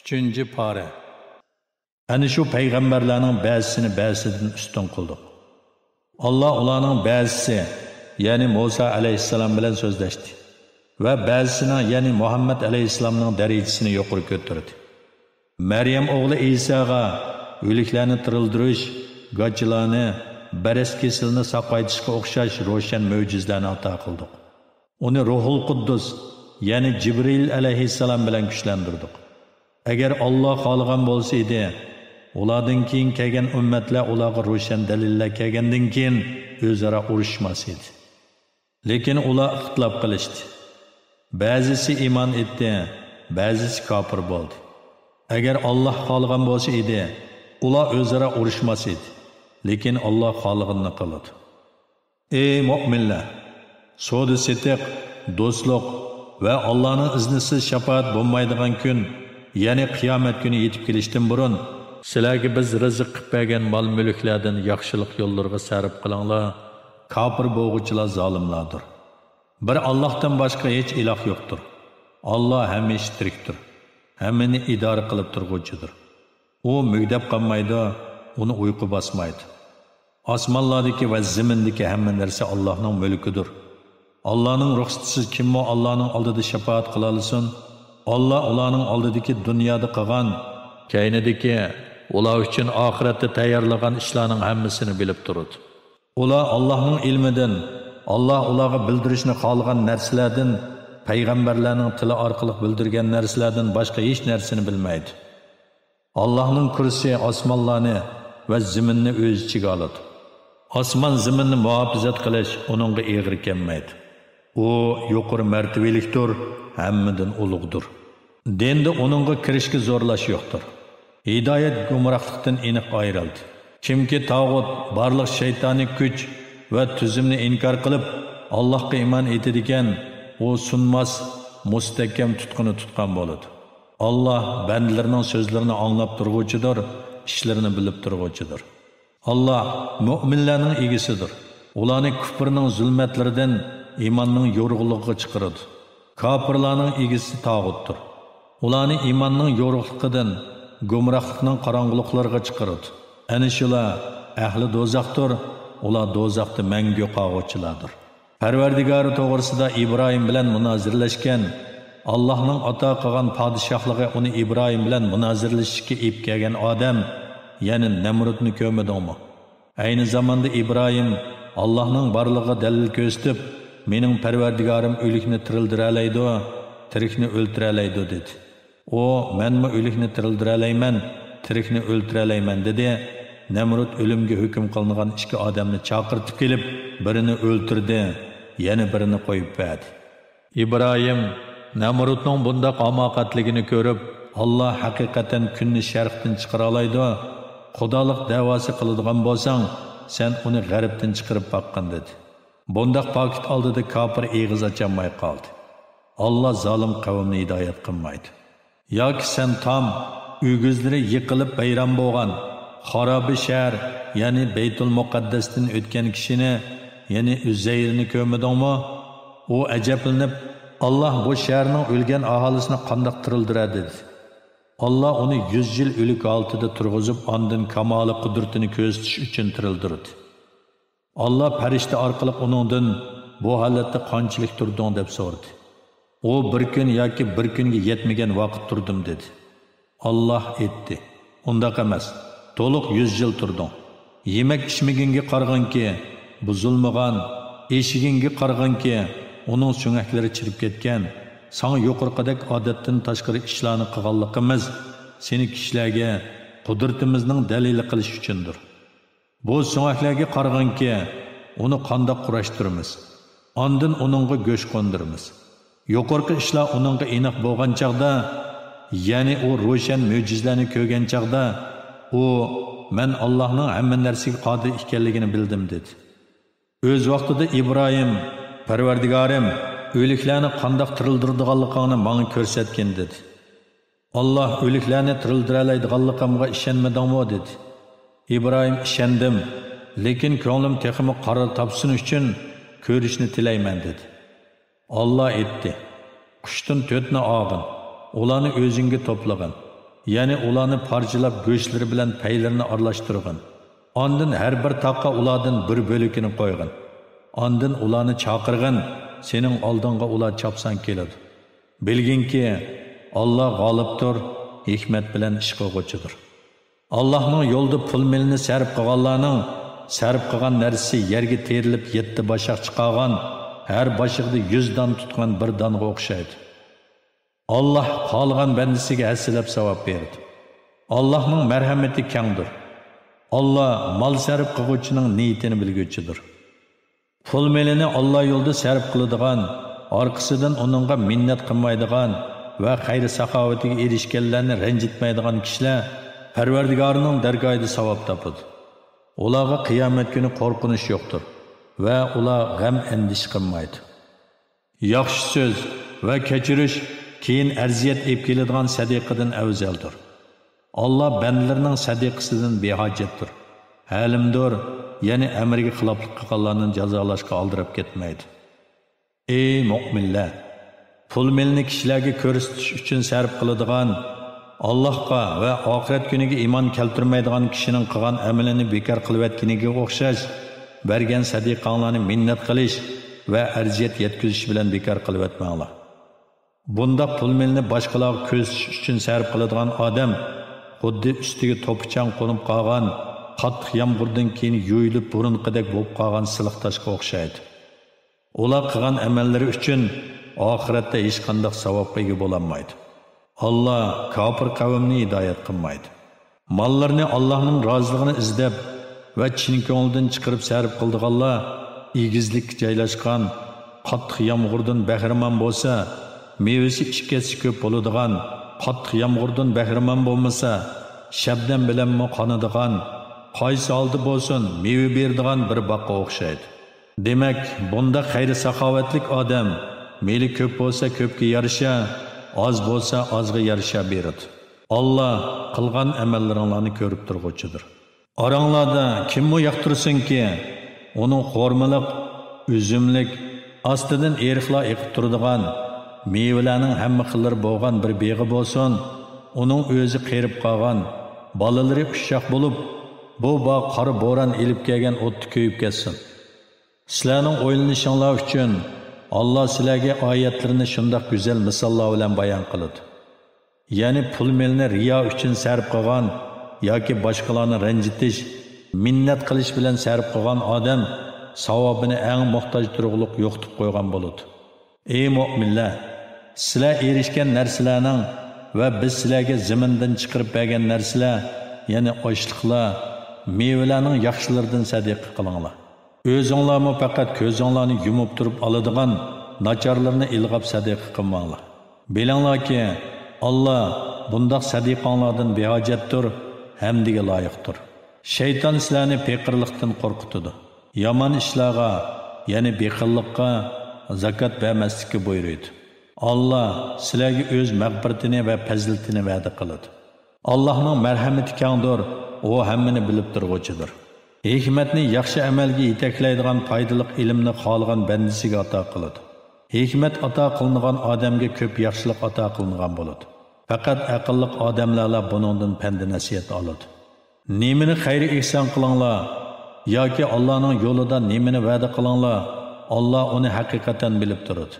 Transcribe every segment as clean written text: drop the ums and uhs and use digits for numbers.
Üçüncü pare. Ana shu payg'ambarlarning ba'zisini ba'zidan ustun qildik. Alloh ularning ba'zisi, ya'ni Musa alayhissalom bilan so'zlashdi va ba'zisini, ya'ni Muhammad alayhissalomning darajasini yuqori ko'tardi. Maryam o'g'li Isoga o'liklarni tirildirish, g'ajlarni, baras kesilni saqaytishga o'xshash ro'shan mo'jizalarni ato qildik. Uni Ruhul Quddus, ya'ni Jibril alayhissalom bilan kuchlantirdik. Agar Alloh xohlagan bo'lsa edi, ulardan keyin kelgan ummatlar ularga ro'shan dalillar kelgandan keyin o'zaro urushmas edi. Lekin ular ixtilof qilishdi. Ba'zisi iymon etdi, ba'zisi kofir bo'ldi. Agar Alloh xohlagan bo'lsa edi, ular o'zaro urushmas edi. Lekin Alloh xohlaganini qiladi. Ey mu'minlar, so'da setiq, do'stlik va Allohning iznisiz shafaat bo'lmaydigan kun, ya'ni qiyomat kuni yetib kelishdan burun sizlarga biz rizq qilib bergan mol-mulklardan yaxshilik yo'llariga sarf qilinglar. Kofir bo'g'uvchilar zolimlardir. Bir Allohdan boshqa hech iloh yo'qdir. Alloh hamisha tirikdir. Hammani idora qilib turg'uvchidir. U mugdab qolmaydi, uni uyqu bosmaydi. Osmonlardagi va zimindagi hamma narsa Allohning mulkidir. Allohning ruxsatisiz kimmo Allohning oldida shafaat qila olsin? Allah ularning oldidagi dunyoda qilgan, keynidagi ular uchun oxiratda tayyorlagan ishlarning hammasini bilib turadi. Ular Allohning ilmidan, Alloh ularga bildirishni xohlagan narsalardan, payg'ambarlarning tili orqali bildirgan narsalardan boshqa hech narsani bilmaydi. Allohning kursi osmonlarni va zaminni o'z ichiga oladi. Osmon zaminni muhofazat qilish uningga og'ir kelmaydi. U yuqori martabalikdir, hammadan ulug'dir. Dinda uningga kirishga zo'rlash yo'qdir. Hidoyat gumrohlikdan aniq ayrildi. Kimki tog'ut, barliq shaytoniy kuch va tuzumni inkor qilib, Allohga iymon etadigan, u sunmas, mustahkam tutquni tutgan bo'ladi. Alloh bandalarining so'zlarini anglab turg'uvchidir, ishlarini bilib turg'uvchidir. Alloh mu'minlarning egisidir. Ularni kufrning zulmatlaridan iymonning yorug'ligiga chiqaradi. Kafirlarning egisi tog'utdir. Ularni iymonning yorug'ligidan gumrohlikning qorong'uliklariga chiqaradi. Ana shular ahli do'zaxdir. Ular do'zaxda mangu qoluvchilardir. Parvardigori to'g'risida Ibrohim bilan munozirlashgan, Allohning ato qilgan podshohligi uni Ibrohim bilan munozirlashishga ib kelgan odam, ya'ni Namrudni ko'midingmi? Ayni zamonda Ibrohim Allohning borlig'iga dalil ko'rsatib, mening Parvardigorim o'likni tirildira oladi, tirikni o'ltira oladi dedi. O, menmi o'likni tirildira olayman, tirikni o'ltira olayman dedi. Namrud o'limga hukm qilingan ikki odamni chaqirtib kelib, birini o'ltirdi, yana birini qo'yib berdi. Ibrohim Namrudning bundaq amoqatligini ko'rib, Alloh haqiqatan kunni sharqdan chiqara oladi. Xudolik da'vosi qiladigan bo'lsang, sen uni g'arbdan chiqarib boqqin dedi. Bundaq paket oldida kofir eg'iz ocholmay qoldi. Alloh zolim qavmni hidoyat qilmaydi. Yoki sen tam uyg'izlari yiqilib bayram bo'lgan xarobi shahar, ya'ni Baytul Muqaddasdan o'tgan kishini, ya'ni Uzayrni ko'midingmi? U ajablanib, Alloh bu shaharning o'lgan aholisini qandoq tirildiradi dedi. Alloh uni 100 yil o'lik altida turg'izib, ondan kamoli qudratini ko'rsatish uchun tirildirdi. Alloh farishta orqali uningdan bu holatda qanchalik turding deb so'radi. U bir kun yoki bir kunga yetmagan vaqt turdim dedi. Alloh aytdi, undaq emas, to'liq 100 yil turding. Yemak ichmaginga qarag'anki, buzilmagan, eshiginga qarag'anki, uning so'ngaklari chirib ketgan, sana yuqorqidek odatdan tashqari ishlarni qilganligimiz seni kishilarga qudratimizning dalili qilish uchundir. Bu so'ngaklarga qarag'anki, uni qandoq qurashtiramiz. Ondan uningga go'sht qo'ndiramiz. Yuqorqi ishlar uningga aniq bo'lgan chaqda, ya'ni u ro'shan mo'jizalarni ko'rgan chaqda, u men Allohning hamma narsaga qodir ekanligini bildim dedi. O'z vaqtida Ibrohim, Parvardigorim, o'liklarni qandoq tirildiradiganligini menga ko'rsatgan dedi. Alloh o'liklarni tirildira oladiganligimga ishonmadingmi dedi. İbrahim ishondim, lekin ko'nglim texmi qaror topsin uchun ko'rishni tilayman dedi. Alloh aytdi, qushdan 4 og'in, ularni o'zingga to'plagin. ya'ni ularni parchalab go'shtlari bilan paylarini aralashtirgin. Ondan har bir taqqa ulardan bir bo'lakini qo'ygin. Ondan ularni chaqirgin, sening oldinga ular chopsan keladi. Bilginki, Allah g'olibdir, hikmat bilan ish qilg'uchidir. Allohning yo'lida pul milni sarf qilganlarning sarf qilgan narsasi yerga terilib 7 boshiq chiqargan, har boshiqda 100 don tutgan bir donga o'xshaydi. Allah qolgan bandasiga hasilab savob berdi. Allohning marhamati kengdir. Allah mal sarf qiluvchining niyatini bilguchidir. Pul milini Allah yo'lida sarf qiladigan, orqasidan uningga minnat qilmaydigan va xayr saxovatiga erishganlarni ranjitmaydigan kishilar Parvardigorning dargohida savob topadi. Ularga qiyomat kuni qo'rqinish yo'qdir va ular g'am andish qilmaydi. Yaxshi so'z va kechirish keyin arziyat olib keladigan sadiqadan afzaldir. Allah bandalarining sadiqasidan behojatdir. Halimdir, ya'ni amriga xiloflik qilganlarni jazolashga oldirib ketmaydi. Ey mu'minlar, pul milni kishilarga ko'rsatish uchun sarf qiladigan, Allohga va oxirat kuniga iymon keltirmaydigan kishining qilgan amalini bekor qilayotganiga o'xshash, bergan sadiqanglarni minnat qilish va arziyat yetkazish bilan bekor qilayotmanglar. Bunda pul milni boshqalarga ko'rsatish uchun sarf qiladigan odam xuddi ustiga to'pichang qo'nib qolgan, qattiq yomg'irdan keyin yo'yilib burunqidek bo'lib qolgan siliq toshga o'xshaydi. Ular qilgan amallari uchun oxiratda hech qanday savobga ega bo'lolmaydi. Allah kafir qavmni hidoyat qilmaydi. Mallarni Allohning roziligini izlab va chin ko'ngildan chiqarib sarf qildiganlar egizlikka joylashgan, qattiq yomg'irdan bahramand bo'lsa, mevasi ikkisi ko'p bo'ladigan, qattiq yomg'irdan bahramand bo'lmasa, shabdam bilan qonadigan, qaysi oldi bo'lsin, meva beradigan bir boqqa o'xshaydi. Demak, bunda xayr saxovatlik odam meli ko'p bo'lsa ko'pga yarasha, az bo'lsa ozga yarasha beradi. Allah qilgan amallaringlarni ko'rib turg'uchidir. Oranglarda kimmi yoqtirsinki, uning xo'rmaliq, üzümlik, ostidan eriqlar eqib turadigan, mevalarning hamma xillari bo'lgan bir beg'i bo'lsin, uning o'zi qerib qolgan, bolalari ushoq bo'lib, bu bog' qora bo'ron elib kelgan o'tni ko'yib ketsin. Sizlarning o'ylanishinglar uchun Allah sizlarga oyatlarini shundoq go'zal misollar bilan bayon qiladi. Ya'ni pul milni riyo uchun sarf qilgan yoki boshqalarni ranjitish, minnat qilish bilan sarf qilgan odam savobini eng muhtoj turug'liq yo'qitib qo'ygan bo'ladi. Ey mu'minlar, sizlar erishgan narsalarning va biz sizlarga zamindan chiqarib bergan narsalar, ya'ni oshliqlar, mevalarning yaxshilaridan sadaqa qilinglar. O'zinglarmi faqat ko'zinglarni yumib turib oladigan nacharlarni ilg'ab sadaqa qilmanglar. Bilinglarki, Allah bundoq sadaqanglardan behojatdir, hamdiga loyiqdir. Shayton sizlarni peqirlikdan qo'rqitadi. Yomon ishlarga, ya'ni bexillikqa, zakat bermaslikka buyuradi. Allah sizlarga o'z mag'firatini va fazilatini va'da qiladi. Allohning marhamati kengdir, u hammani bilib turg'uchidir. Hikmatni yaxshi amalga yetaklaydigan foydali ilmni xohlagan bandasiga ato qiladi. Hikmat ato qilingan odamga ko'p yaxshilik ato qilingan bo'ladi. Faqat aqlli odamlar buningdan pand nasihat oladi. Nemini xayr ihson qilinglar yoki Allohning yo'lida nemini va'da qilinglar, Allah uni haqiqatan bilib turadi.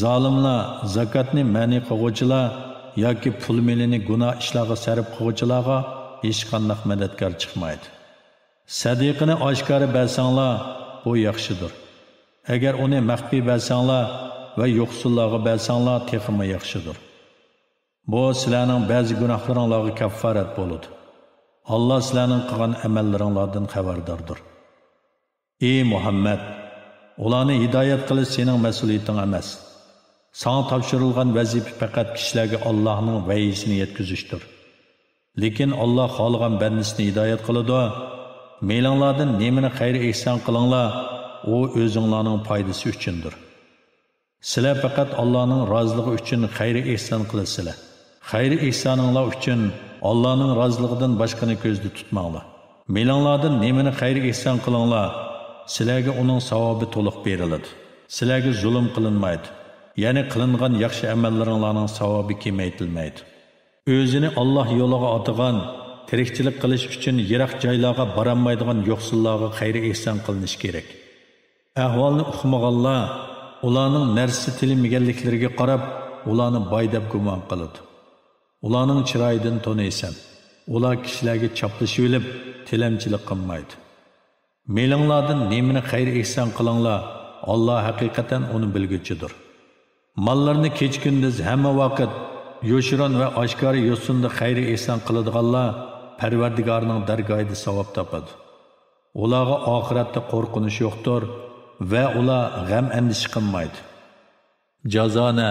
Zolimlar, zakatni ma'ni qiluvchilar yoki pul milini gunoh ishlarga sarf qiluvchilarga hech qanday madadkor chiqmaydi. Sadiqini oshkora bersanglar, bu yaxshidir. Agar uni maxfiy bersanglar va yo'qsullarga bersanglar, texmi yaxshidir. Bu sizlarning ba'zi gunohlaringizga kaffarat bo'ladi. Allah sizlarning qilgan amallaringlardan xabardordir. Ey Muhammad, ularni hidoyat qilish sening mas'uliyating emas. Sana topshirilgan vazifa faqat kishilarga Allohning va'yisini yetkazishdir. Lekin Allah xohlagan bandasini hidoyat qiladi. Meylanglardan nemini xayr ihson qilinglar, u o'zinglarning foydasi uchundir. Sizlar faqat Allohning roziligi uchun xayr ihson qilasizlar. Xayr ihsoninglar uchun Allohning roziligidan boshqani ko'zda tutmanglar. Meylanglardan nemini xayr ihson qilinglar, sizlarga uning savobi to'liq beriladi. Sizlarga zulm qilinmaydi. Ya'ni qilingan yaxshi amallaringlarning savobi kamaytirilmaydi. o'zini Alloh yo'liga otgan, tirikchilik qilish uchun yiroq joylarga borolmaydigan yo'qsillarga xayri ehson qilinish kerak. Ahvolni uqmaganlar ularning narsa tilmaganliklariga qarab, ularni boy deb gumon qiladi. Ularning chiroyidan tonaysan. Ular kishilarga chaplashib olib, tilamchilik qilmaydi. Melinglardan nemini xayr ehson qilinglar, Alloh haqiqatan uni bilguchidir. Mallarni kech-kunduz hamma vaqt yo'shiron va oshkora yo'sinda xayr ehson qiladiganlar Parvardigorning dargohida savob topadi. Ularga oxiratda qo'rqinish yo'qdir va ular g'am andish qilmaydi. Jazona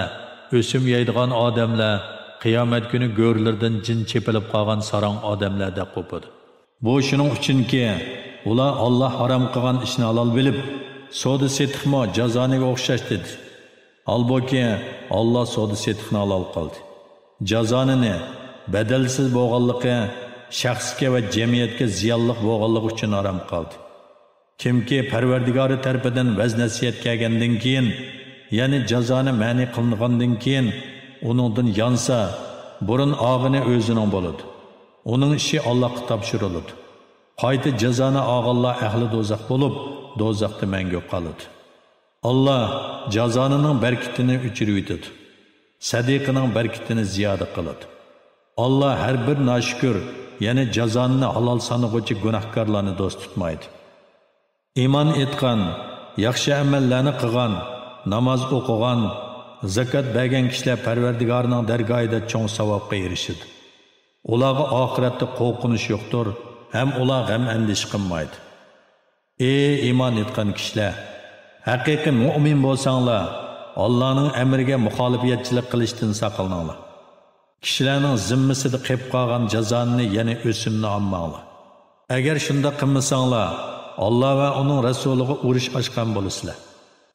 o'sim yeydigan odamlar qiyomat kuni go'rlardan jin chepilib qolgan sarong odamlarda qo'padi. Bu shuning uchunki ular Alloh harom qilgan ishni halol bilib, so'da setiqmo jazoniga o'xshash dedi. Halbuki Alloh so'da setiqni halol qildi. Jazonini badalsiz bo'lganligi shaxsga va jamiyatga ziyonli bo'lganligi uchun harom qildi. Kimki Parvardigori tarafidan vaz nasihat kelgandan keyin, ya'ni jazoni ma'ni qilingandan keyin uningdan yansa, burun og'ini o'zining bo'ladi. Uning ishi Allohga topshiriladi. Qayta jazoni og'anlar ahli do'zax bo'lib, do'zaxda mangu qoladi. Allah jazonining barkatini o'chirib yetadi. Sadiqining barkatini ziyoda qiladi. Allah har bir noshukr, ya'ni jazoni halol sanag'uvchi gunohkorlarni do'st tutmaydi. Iymon etgan, yaxshi amallarni qilgan, namoz o'qigan, zakot bergan kishilar Parvardigorning dargohida cho'ng savobga erishadi. Ularga oxiratda qo'rqinish yo'qdir, ham ular g'am andish qilmaydi. Ey iymon etgan kishilar, haqiqiy mu'min bo'lsanglar, Allohning amriga muxolifiyatchilik qilishdan saqlaninglar. Kishilarning zimmasida qilib qolgan jazoni, ya'ni o'simni olmanglar. Agar shunda qilmasanglar, Alloh va uning rasuliga urush ochgan bo'lasizlar.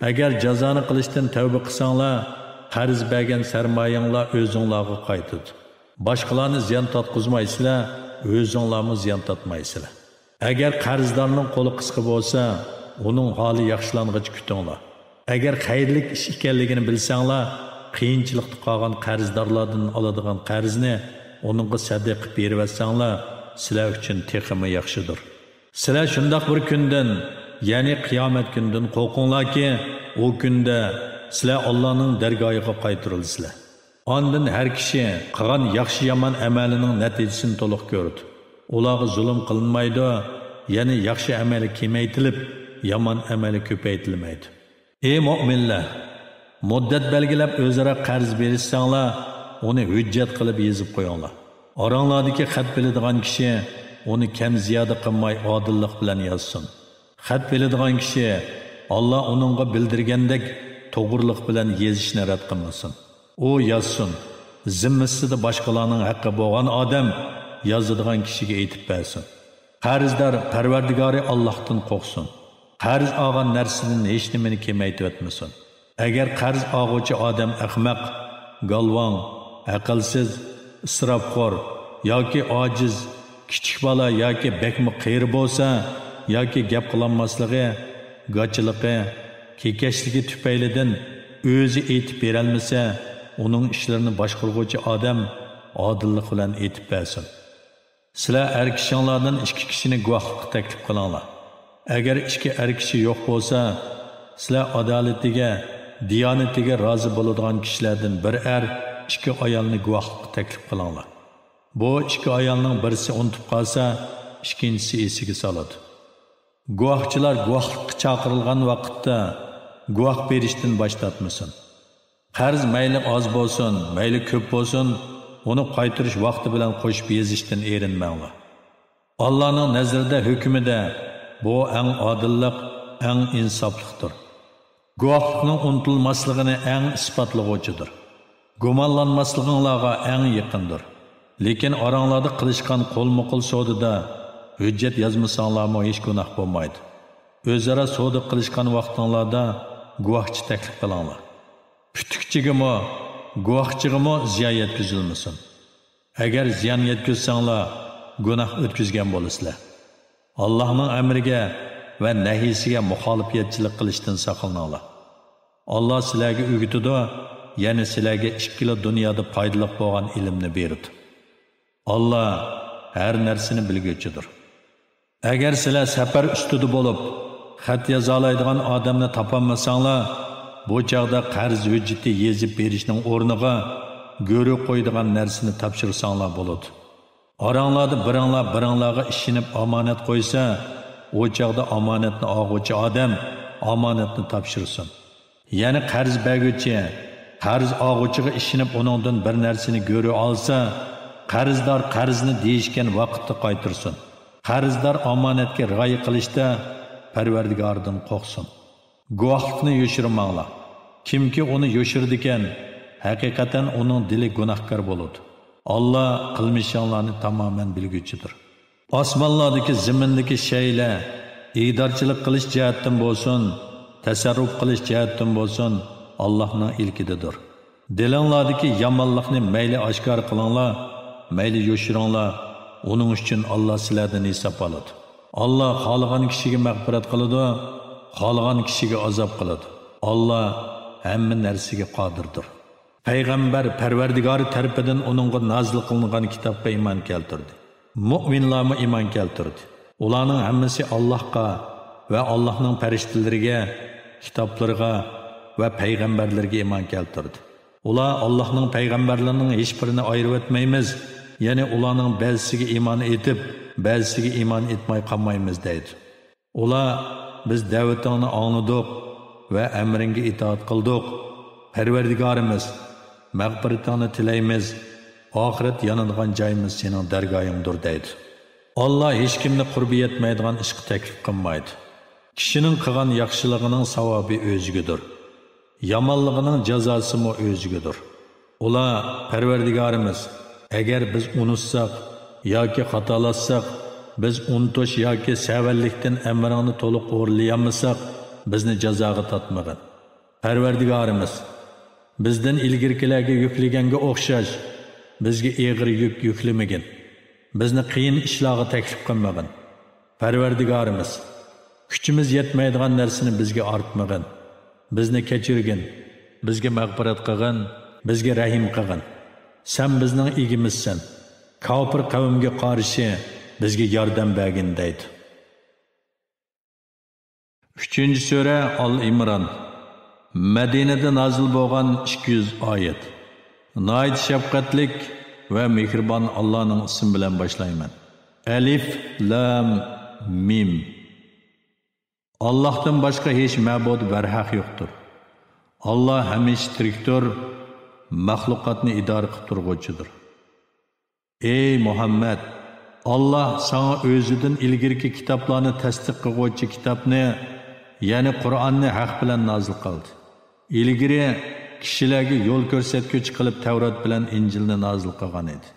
Agar jazoni qilishdan tavba qilsanglar, qarz bergan sarmoyanglar o'zingizlarga qaytadi. Boshqalarni ziyon tatqizmaysizlar, o'zingizlarni ziyon tatmaysizlar. Agar qarzdorning qo'li qisqa bo'lsa, uning holi yaxshilangach kutinglar. Agar xayrlik ish ekanligini bilsanglar, qiyinchilikda qolgan qarzdorlardan oladigan qarzni uningga sadaqa berib versanglar, sizlar uchun texmi yaxshidir. Sizlar shundoq bir kundan, ya'ni qiyomat kunidan qo'rqinglarki, u kunda sizlar Allohning dargohiga qaytarilsizlar. Ondan har kishi qilgan yaxshi yomon amalining natijasini to'liq ko'rdi. Ularga zulm qilinmaydi, ya'ni yaxshi amali kamaytirilib, yomon amali ko'paytirilmaydi. Ey mu'minlar, muddat belgilab o'zaro qarz berishsanglar, uni hujjat qilib yozib qo'yinglar. Oranglardagi xat biladigan kishi uni kam ziyoda qilmay odillik bilan yozsin. Xat biladigan kishi Alloh uningga bildirgandek to'g'riliq bilan yozishni rad qilmasin. U yozsin. Zimmasida boshqalarning haqqi bo'lgan odam yozadigan kishiga aytib bersin. Qarzdor Parvardigori Allohdan qo'rqsin. Qarz olgan narsadan hech nimani kamaytib o'tmasin. Agar qarz oluvchi odam ahmoq, galvon, aqlsiz, isrofxo'r yoki ojiz, kichik bola yoki bekmi qiyri bo'lsa, yoki gap qilolmasligi, g'achiligi, kekashligi tufaylidan o'zi aytib berolmasa, uning ishlarini boshqaruvchi odam odillik bilan aytib bersin. Sizlar er kishinglardan ikki kishini guvohlikka taklif qilinglar. Agar ikki er kishi yo'q bo'lsa, sizlar adolatiga, diyonatiga rozi bo'ladigan kishilardan bir er, ikki ayolni guvohlikka taklif qilinglar. Bu ikki ayolning birisi unutib qolsa, ikkinchisi esiga soladi. Guvohchilar guvohlikka chaqirilgan vaqtda guvoh berishdan bosh tortmasin. Qarz mayli oz bo'lsin, mayli ko'p bo'lsin, uni qaytarish vaqti bilan qo'shib yezishdan erinmanglar. Allohning nazarida hukmida bu eng odillik, eng insofliqdir. Guvohlikning unutilmasligini eng isbotlovchidir. Gumonlanmasliginglarga eng yaqindir. Lekin oranglarda qilishgan qo'lma-qo'l sodida hujjat yozmasanglarmi hech gunoh bo'lmaydi. O'zaro savdo qilishgan vaqtinglarda guvohchi taklif qilinglar. Putukchigimi, guvohchigimi ziyon yetkazilmasin. Agar ziyon yetkazsanglar, gunoh o'tkazgan bo'lasizlar. Allohning amriga va nahiysiga muxolifiyatchilik qilishdan saqlaninglar. Alloh sizlarga o'rgatadi, ya'ni sizlarga ikkila dunyoda foydali bo'lgan ilmni beradi. Allah her narsani bilguvchidir. Agar sizlar safar ustida bo'lib, xat yoza oladigan odamni topolmasanglar, bu chaqda qarz hujjati yezib berishning o'rniga go'ri qo'ydigan narsani topshirsanglar bo'ladi. Oranglarda biringlarga ishinib omonat qo'ysa, o chaqda omonatni olg'uvchi odam omonatni topshirsin. Ya'ni qarz berguvchi qarz olg'uvchiga ishinib uningdan bir narsani go'ri olsa, qarzdor qarzni deyishgan vaqtda qaytirsin. Qarzdor omonatga rioya qilishda Parvardigordan qo'rqsin. Guvohlikni yoshirmanglar. Kimki uni yoshirdi ekan, haqiqatan uning dili gunohkor bo'ladi. Allah qilmishinglarni tamoman bilguchidir. Osmonlardagi, zimindagi shaylar idorchilik qilish jihatdan bo'lsin, tasarruf qilish jihatdan bo'lsin, Allohning ilkididir. Dilinglardagi yomonlikni mayli oshkor qilinglar, mayli yoshiringlar, uning uchun Allah sizlardan hisob oladi. Allah xohlagan kishiga mag'firat qiladi, xohlagan kishiga azob qiladi. Allah hamma narsaga qodirdir. Payg'ambar Parvardigori tarafidan uningga nozil qilingan kitobga iymon keltirdi. Mu'minlarga iymon keltirdi. Ularning hammasi Allohga va Allohning farishtalariga, kitoblariga va payg'ambarlarga iymon keltirdi. Ular Allohning payg'ambarlarining hech birini ayirib etmaymiz, ya'ni ularning ba'zisiga iymon etib, ba'zisiga iymon etmay qolmaymiz deydi. Ular biz da'vatingni angladik va amringga itoat qildik. Parvardigorimiz, mag'firatini tilaymiz. Oxirat yanadigan joyimiz sening dargohingdir deydi. Allah hech kimni qurbi yetmaydigan ishga taklif qilmaydi. Kishining qilgan yaxshiligining savobi o'zigadir. Yomonligining jazosi mo o'zigadir. Ular Parvardigorimiz, agar biz unutsak yoki xatolatsak, biz unutish yoki savallikdan amringni to'liq o'rlayolmasak, bizni jazoga tortmagin. Parvardigorimiz, bizdan ilgirkilarga yuklaganga o'xshash bizga og'ir yuk yuklamagin. Bizni qiyin ishlarga taklif qilmagin. Parvardigorimiz, kuchimiz yetmaydigan narsani bizga ortmagin. Bizni kechirgin, bizga mag'firat qilgin, bizga rahim qilgin. Sen bizning egimizsan. Kofir qavmga qarshi bizga yordam bergin deydi. 3-sura Al-Imron. Madinada nozil bo'lgan 200 oyat. Nayt shafqatlik va mehribon Allohning ismi bilan boshlayman. Alif Lam Mim. Allohdan boshqa hech ma'bud barhaq yo'qdir. Allah hamisha tirikdir, maxluqotni idora qilib turg'uvchidir. Ey Muhammad, Allah sana o'zidan ilgirki kitoblarni tasdiq qiluvchi kitobni, ya'ni Qur'onni haq bilan nozil qildi. Ilgari kishilarga yo'l ko'rsatuvchi qilib Tavrat bilan Injilni nozil qilgan edi.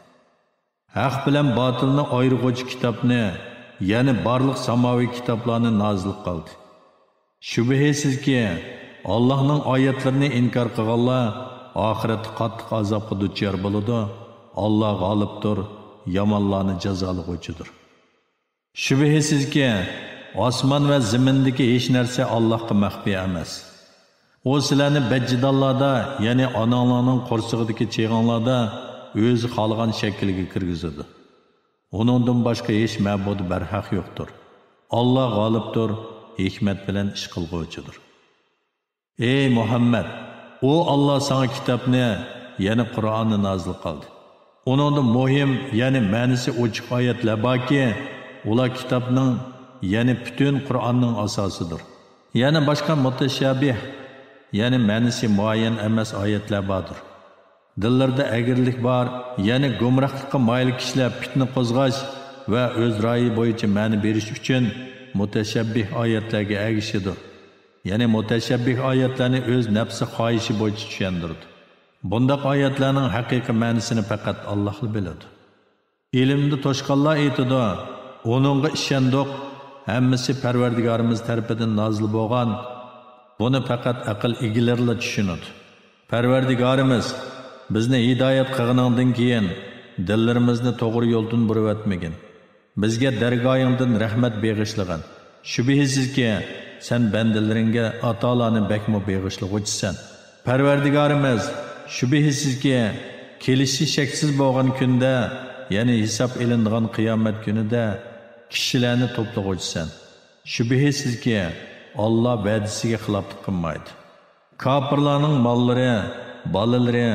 Haq bilan botilni ayiruvchi kitobni, ya'ni barliq samoviy kitoblarni nozil qildi. Shubhisizki, Allohning oyatlarini inkor qilganlar oxiratda qattiq azobga duchor bo'ladi. Allah g'olibdir, yomonlarni jazolovchidir. Shubhisizki, osmon va zimindagi hech narsa Allohga maxfiy emas. O sizlarni bajjidallarda, ya'ni onanglarning qo'rsig'idagi cheg'onlarda o'zi xohlagan shaklga kirgizadi. Uningdan boshqa hech ma'bud barhaq yo'qdir. Allah g'olibdir, hikmat bilan ish qilguvchidir. Ey Muhammad, o Allah sana kitobni, ya'ni Qur'onni nozil qildi. Uningda muhim, ya'ni ma'nosi ochiq oyatlar borki, ular kitobning, ya'ni butun Qur'onning asosidir. Yana boshqa mutashabih, ya'ni ma'nosi muayyan emas oyatlar bordir. Dillarda agirlik bor, ya'ni gumrohlikqa moyil kishilar fitna qo'zg'ash va o'z ra'yi bo'yicha ma'no berish uchun mutashabbih oyatlarga agishidir. Ya'ni mutashabbih oyatlarni o'z nafsi xohishi bo'yicha tushundirdi. Bundaq oyatlarning haqiqiy ma'nosini faqat Alloh biladi. Ilmni toshqanlar aytadi, uningga ishondik, hammasi Parvardigorimiz tarafidan nozil bo'lgan. Buni faqat aql egalari tushunadi. Parvardigorimiz bizni hidoyat qilganingdan keyin dillarimizni to'g'ri yo'ldan burib o'tmagin. Bizga dargohingdan rahmat beg'ishlagan. Shubhisizki, sen bandalaringga atolarni bakmo beg'ishlag'uchisan. Parvardigorimiz shubhisizki, kelishi shaksiz bo'lgan kunda ya'ni hisob elinadigan qiyomat kunida kishilarni to'plag'uvchisan. Shubhisizki, Alloh va'dasiga xiloflik qilmaydi. Kofirlarning mollari, bolalari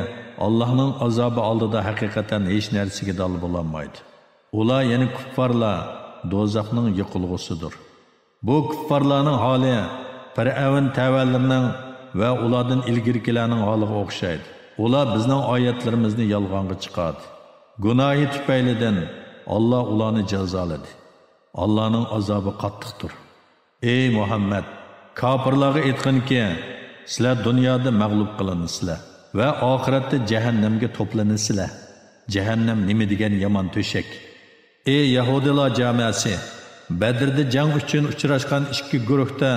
Allohning azobi oldida haqiqatan hech narsaga dal bo'lolmaydi. Ular ya'ni kuffarlar do'zaxning yiqilg'usidir. Bu kuffarlarning holi Fir'avn tavallarining va ulardan ilgirkilarning holiga o'xshaydi. Ular bizning oyatlarimizni yolg'onga chiqardi. Gunohi tufaylidan Alloh ularni jazoladi. Allohning azobi qattiqdir. Ey Muhammad, kofirlarga aytqinki, sizlar dunyoda mag'lub qilinsizlar va oxiratda jahannamga to'plansizlar. Jahannam nima degan yomon to'shak. Ey Yahudilar jamoasi, Badrda jang uchun uchrashgan ikki guruhda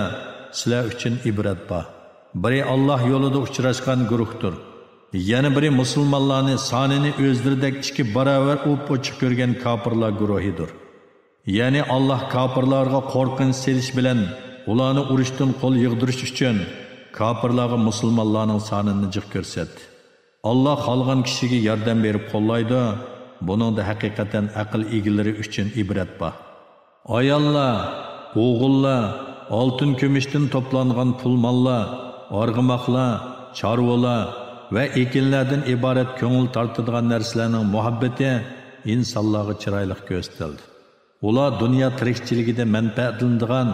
sizlar uchun ibrat bor. Biri Alloh yo'lida uchrashgan guruhdir. Yana biri musulmonlarni sonini o'zlaridek ikki barobar o'p-o'chiq ko'rgan kofirlar guruhidir. Ya'ni Alloh kofirlarga qo'rqinch selish bilan ularni urushdan qo'l yig'dirish uchun kofirlarga musulmonlarning sonini jiq ko'rsatdi. Alloh xolgan kishiga yordam berib qo'llaydi. Buningda haqiqatan aql egalari uchun ibrat bor. Ayollar, o'g'illar, oltin kumushdan to'plangan pul-mollar, arg'umoqlar, chorvalar va ekinlardan iborat ko'ngil tortadigan narsalarning muhabbati insonlarga chiroyli ko'rsatildi. Ular dunyo tirikchiligida manfaatlanadigan,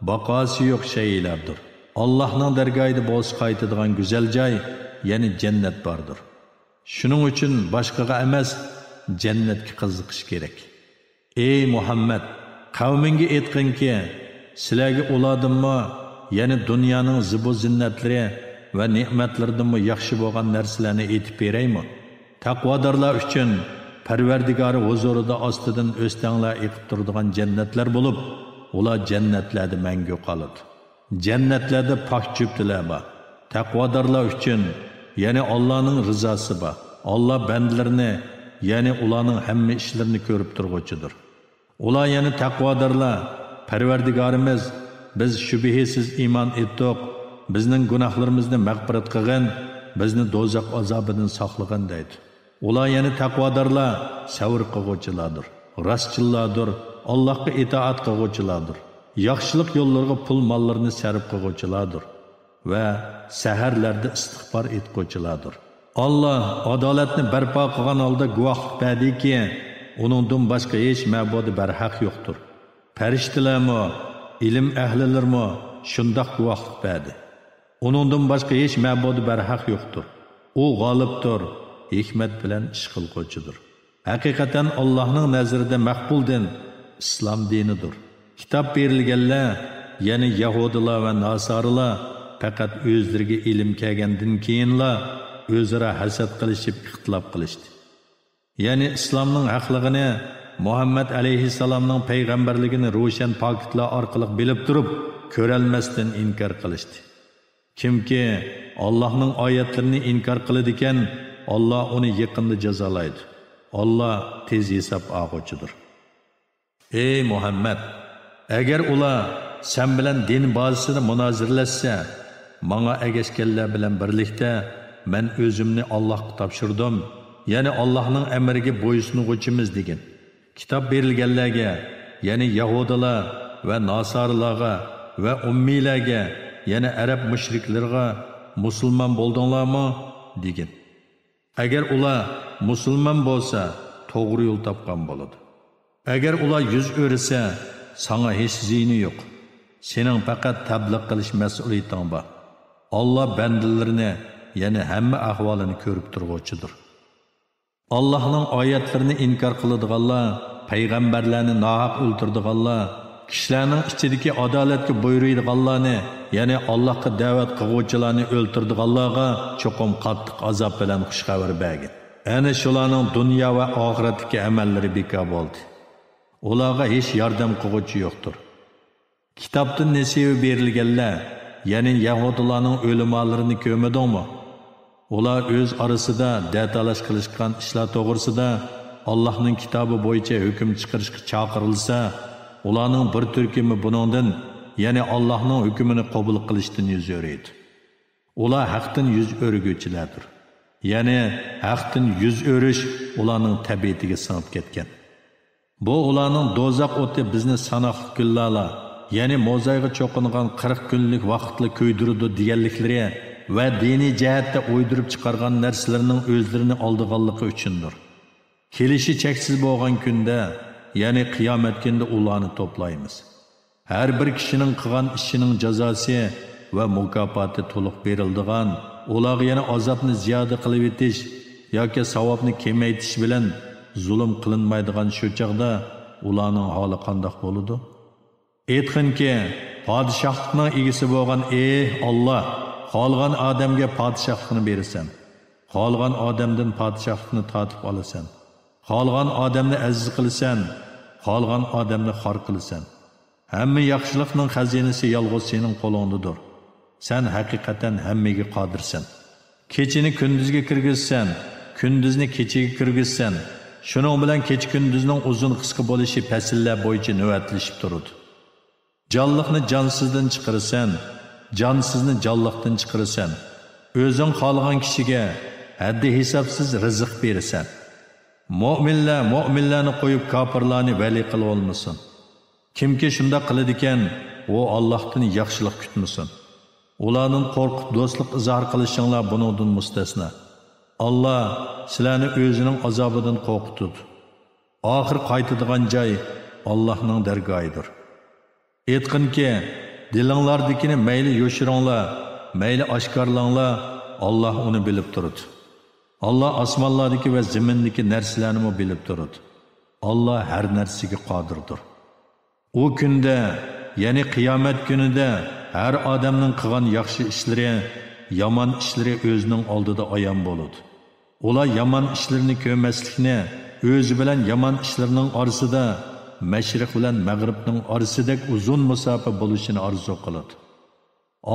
baqosi yo'q shaylardir. Allohning dargohida bo'z qaytadigan go'zal joy, ya'ni jannat bordir. Shuning uchun boshqaga emas, jannatga qiziqish kerak. Ey Muhammad, qavminga aytqinki, sizlarga ulardanmi, ya'ni dunyoning zibu zinnatlari va ne'matlaridan yaxshi bo'lgan narsalarni aytib beraymi? Taqvodorlar uchun Parvardigori huzurida ostidan o'stanglar eqib turadigan jannatlar bo'lib, ular jannatlarda mangu qoladi. Jannatlarda pok cho'ptilar bor. Taqvodorlar uchun, ya'ni Allohning rizosi bor. Alloh bandlarini, ya'ni ularning hamma ishlarini ko'rib turg'uchidir. Ular ya'ni taqvodorlar, Parvardigorimiz, biz shubhisiz iymon etdik, bizning gunohlarimizni mag'firat qilgan, bizni do'zax azobidan saqlagan deydi. Ular ya'ni taqvodorlar, savr qilguvchilardir, rostchilardir, Allohga itoat qilguvchilardir, yaxshilik yo'llariga pul mollarini sarf qilguvchilardir va saharlarda istig'for etguvchilardir. Alloh adolatni barpo qilgan holda guvohlik berdiki, uningdan boshqa hech ma'bud barhaq yo'qdir. Farishtalarmi, ilm ahlilarmi shundoq guvohlik berdi. Uningdan boshqa hech ma'bud barhaq yo'qdir. U g'olibdir, hikmat bilan ish qilguvchidir. Haqiqatan Allohning nazarida maqbul din islom dinidir. Kitob berilganlar, ya'ni Yahudilar va Nasorilar faqat o'zlariga ilm kelgandan keyinla o'zaro hasad qilishib ixtilof qilishdi. Ya'ni islomning haqligini, Muhammad alayhissalomning payg'ambarligini ro'shan pokitlar orqali bilib turib, ko'ralmasdan inkor qilishdi. Kimki Allohning oyatlarini inkor qiladi ekan, Alloh uni yaqinda jazolaydi. Alloh tez hisob olg'uchidir. Ey Muhammad, agar ular sen bilan din bazasida munozirlashsa, menga agashganlar bilan birlikda men o'zimni Allohga topshirdim, ya'ni Allohning amriga bo'ysunuvchimiz degan. Kitob berilganlarga, ya'ni Yahudilar va Nasorilarga va ummiylarga, ya'ni arab mushriklarga musulmon bo'ldinglarmi degan. Agar ular musulmon bo'lsa, to'g'ri yo'l topgan bo'ladi. Agar ular yuz o'risa, sana hech ziyni yo'q. Sening faqat tabliq qilish mas'uliyating bor. Alloh bandalarini, ya'ni hamma ahvolini ko'rib turg'uvchidir. Allohning oyatlarini inkor qiladiganlar, payg'ambarlarni nohaq o'ltiradiganlar, kishilarning ichidagi adolatga buyuradiganlarni, ya'ni Allohga da'vat qiluvchilarni o'ltiradiganlarga cho'qim qattiq azob bilan xush xabar bergan. Ana shularning dunyo va oxiratdagi amallari bekor bo'ldi. Ularga hech yordam qiluvchi yo'qdir. Kitobdan nasiba berilganlar, ya'ni Yahudilarning o'limalarini ko'madingmi? Ular o'z orasida datalash qilishgan ishlar to'g'risida Allohning kitobi bo'yicha hukm chiqarishga chaqirilsa, ularning bir turkumi buningdan, ya'ni Allohning hukmini qabul qilishdan yuz o'raydi. Ular haqdan yuz o'rguvchilardir. ya'ni haqdan yuz o'rish ularning tabiatiga singib ketgan. Bu ularning do'zax o'ti bizni sanoqli kunlarla, ya'ni mo'zayga cho'qingan 40 kunlik vaqtli ko'ydirdi deganliklari va diniy jihatda o'ydirib chiqargan narsalarning o'zlarini oldiganligi uchundir. Kelishi cheksiz bo'lgan kunda, ya'ni qiyomat kunida ularni to'playmiz. Har bir kishining qilgan ishining jazosi va mukofoti to'liq berildigan, ularga yana azobni ziyoda qilib etish yoki savobni kamaytirish bilan zulm qilinmaydigan shu chaqda ularning holi qandoq bo'ladi? Aytqinki, podshohlikning egasi bo'lgan ey Alloh, qolgan odamga podshohlikni berasan. Qolgan odamdan podshohlikni tortib olasan. Qolgan odamni aziz qilasan, qolgan odamni xor qilasan. Hamma yaxshilikning xazinasi yolg'iz sening qo'lingdadir. Sen haqiqatan hammaga qodirsan. Kechini kunduzga kirgizsan, kunduzni kechaga kirgizsan. Shuning bilan kecha kunduzning uzun qisqa bo'lishi fasllar bo'yicha navbatlashib turadi. Jonliqni jonsizdan chiqarasan, jonsizni jonliqdan chiqarasan. O'zing qolgan kishiga haddi hisobsiz rizq berasan. Mu'minlarni qo'yib kofirlarni vali qilib olmasin. Kimki shunda qiladi ekan, u Allohdan yaxshilik kutmasin. Ularning qo'rqib do'stlik izhor qilishinglar buningdan mustasno. Allah sizlarni o'zining azobidan qo'rqitdi. Oxir qaytadigan joy Allohning dargohidir. Aytqinki, dilinglardagini mayli yo'shiringlar, mayli oshkorlanglar, Alloh uni bilib turadi. Allah osmonlardagi va zamindagi narsalarni bilib turadi. Allah har narsaga qodirdir. O kunda, ya'ni qiyomat kunida har odamning qilgan yaxshi ishlari, yomon ishlari o'zining oldida ayon bo'ladi. Ular yomon ishlarini ko'rmaslikni, o'zi bilan yomon ishlarning orasida mashriq bilan mag'ribning orasidagi uzun masofa bo'lishini orzu qiladi.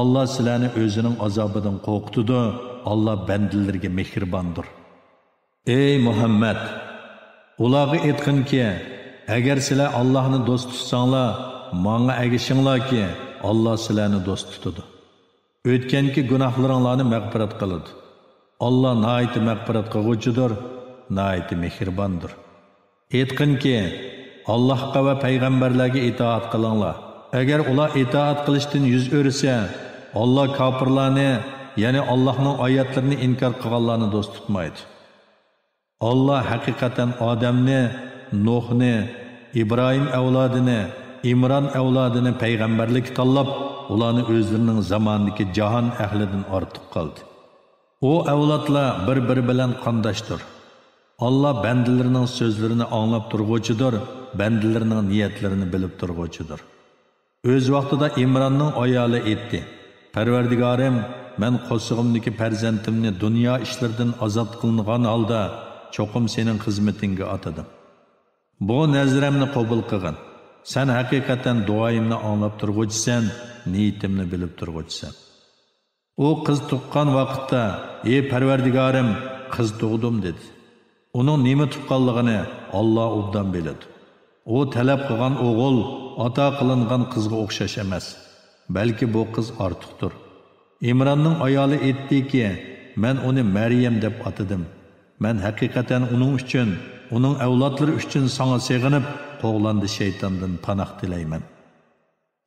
Allah sizlarni o'zining azobidan qo'rqitdi. Allah bandalarga mehribondir. Ey Muhammad, ularga aytqinki, agar sizlar Allohni do'st tutsanglar, menga agishinglarki, Allah sizlarni do'st tutadi. O'tganki gunohlaringlarni mag'firat qiladi. Allah nihoyat mag'firat qiluvchidir, nihoyat mehribondir. Aytqinki, Allohga va payg'ambarlarga itoat qilinglar. Agar ular itoat qilishdan yuz o'rsa, Allah kofirlarni, ya'ni Allohning oyatlarini inkor qilganlarni do'st tutmaydi. Allah haqiqatan odamni, Nuhni, İbrahim avlodini, İmron avlodini payg'ambarlik tanlab, ularni o'zlarining zamonidagi jahon ahlidan ortiq qildi. O avlodlar bir-biri bilan qondoshdir. Allah bandalarining so'zlarini anglab turg'uchidir, bandalarining niyatlarini bilib turg'uchidir. O'z vaqtida İmronning ayoli aytdi: "Parvardigorim, men qo'sig'imdagi farzandimni dunyo ishlaridan ozod qilingan holda cho'qim sening xizmatingga atadim. Bu nazramni qabul qilgin. Sen haqiqatan duoyimni anglab turg'uchisan, niyatimni bilib turg'uchisan." U qiz tuqqan vaqtda, "Ey Parvardigorim, qiz tug'dim" dedi. Uning nima tuqqanligini Alloh obdan biladi. U talab qilgan o'g'il ata qilingan qizga o'xshash emas, balki bu qiz ortiqdir. İmronning ayoli aytdiki, "Men uni Maryam deb atadim. Men haqiqatan uning uchun, uning avlodlari uchun sana seg'inib, qo'g'landi shaytondan panoh tilayman."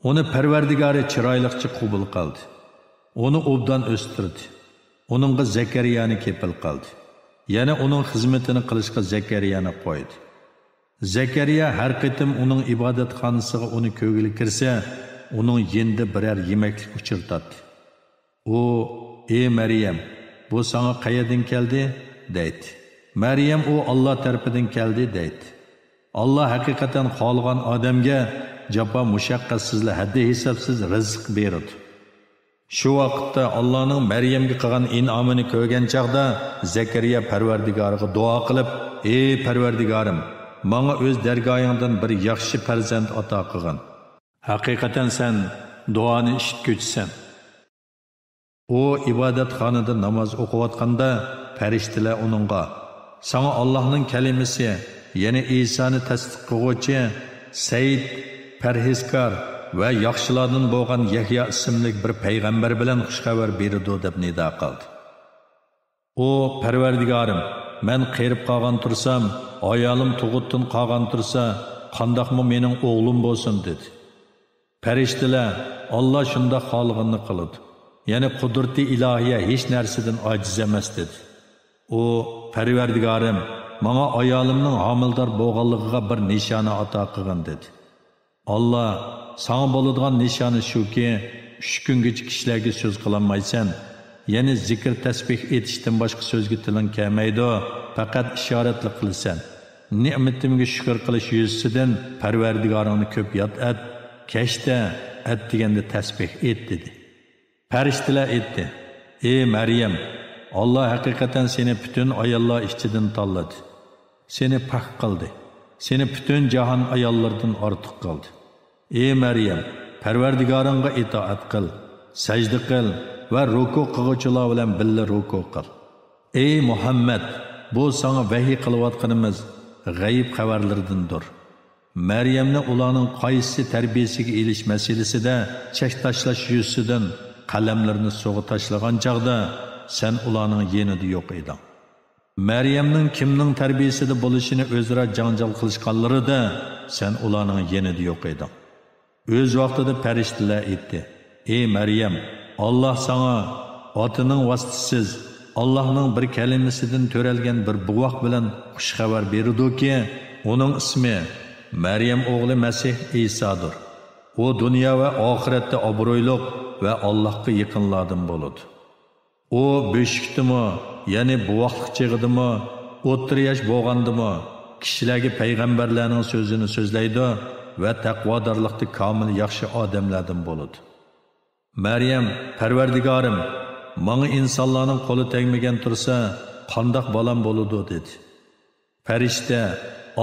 Uni Parvardigori chiroyliqcha qabul qildi. Uni obdan o'stirdi. Uningga Zakariyani kepil qildi. Yana uning xizmatini qilishga Zakariyani qo'ydi. Zakariya har qitim uning ibodatxonasiga uni ko'gili kirsa, uning yendi biror yemaklik uchirtadi. U, "Ey Maryam, bu sana qayerdan keldi?" deydi. Maryam u Alloh tarafidan keldi deydi. Alloh haqiqatan xohlagan odamga jafo mushaqqatsizlar haddi hisobsiz rizq beradi. Shu vaqtda Allohning Maryamga qilgan in'omini ko'rgan chaqda Zakariya Parvardigoriga duo qilib, "Ey Parvardigorim, menga o'z dargohingdan bir yaxshi farzand ato qilgin. Haqiqatan sen duoni eshitguvchisan." O ibodatxonada namoz o'qiyotganda farishtalar uningga, "Sana Allohning kalimasi, ya'ni Isoni tasdiq qiluvchi Sayyid, parhezkor va yaxshilardan bo'lgan Yahyo ismli bir payg'ambar bilan xushxabar berdi" deb nido qildi. O Parvardigorim, men qerib qolgan tursam, ayolim tug'utdan qolgan tursa, qandoqmi mening o'g'lim bo'lsin dedi. Farishtalar Allah shunda xohlaganini qiladi. Ya'ni qudrati ilohiya hech narsadan ojiz emas dedi. O Parvardigorim, menga ayolimning homildor bo'lganligiga bir nishona ato qilgan dedi. Allah sana bo'ladigan nishoni shuki, 3 kungacha kishilarga so'z qilolmaysan. Ya'ni zikr tasbih etishdan boshqa so'zga tiling kelmaydi, faqat ishoratli qilsan. Ne'matimga shukr qilish yuzasidan Parvardigoringni ko'p yod et, kechda et deganda tasbih et dedi. Farishtalar aytdi: "Ey Maryam, Allah haqiqatan seni butun ayollar ichidan tanladi. Seni pok qildi. Seni butun jahon ayollaridan ortiq qildi. Ey Maryam, Parvardigoringga itoat qil, sajda qil va ruku qiluvchilar bilan birga ruku qil. Ey Muhammad, bu sana vahiy qilayotganimiz g'ayb xabarlaridandir. Maryamni ularning qaysi tarbiyasiga elish masalasida chek tashlash yuzidan qalamlarni suvga tashlagan chaqda sen ularning yenida yo'q eding. Maryamning kimning tarbiyasida bo'lishini o'zaro janjal qilishganlarida sen ularning yenida yo'q eding. O'z vaqtida farishtalar aytdi: "Ey Maryam, Allah sana otining vasitasiz Allah'ның bir kelimesinden törelgen bir buğaq bilen xush xabar berdi-ki, onun ismi Meryem oğlu Mesih İsa'dır. O dünya ve ahirette obro'yliq ve Allah'a yaqinlardan bo'ladi. O böşükdimi, yani buğaqliq chig'idimi, o'ttir yosh bo'lgandimi, kishilarga payg'ambarlarning so'zini so'zlaydi ve taqvodorlikda komil yaxshi odamlardan bo'ladi. Meryem, Parvardigorim, Mana insonlarning qo'li tegmagan tursa, qandoq bolam bo'ladi dedi. Farishta